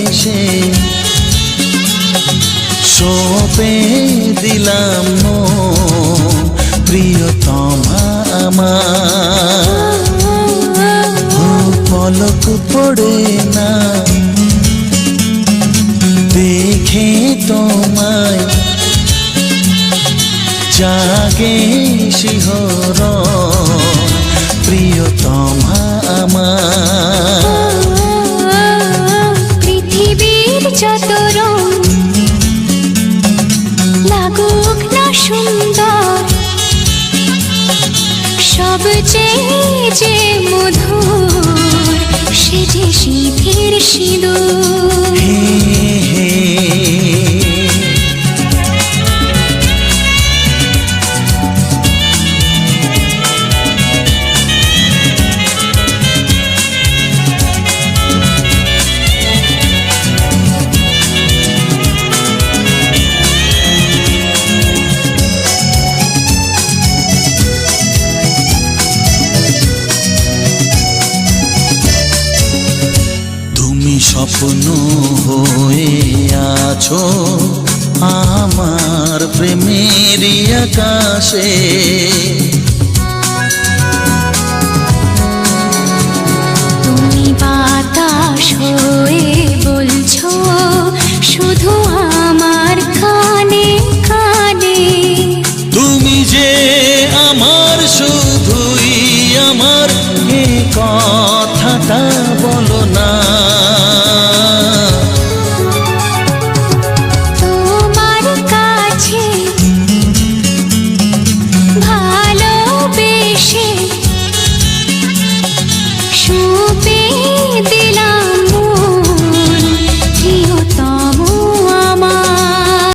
এসে সঁপে দিলাম মন প্রিয়তমা আমার। পলক পড়ে না দেখে তোমায়, জাগে শিহরণ প্রিয়তমা আমার। পৃথিবীর যত রং লাগুক না সুন্দর, সবচেয়ে যে মধুর সে যে সিঁথির সিঁদুর। হে হে স্বপ্ন হয়ে আছো আমার প্রেমের আকাশে, তুমি বাতাস হয়ে বলছো শুধু আমার কানে কানে। তুমি যে আমার শুধুই আমার, এ কথাটা বলো না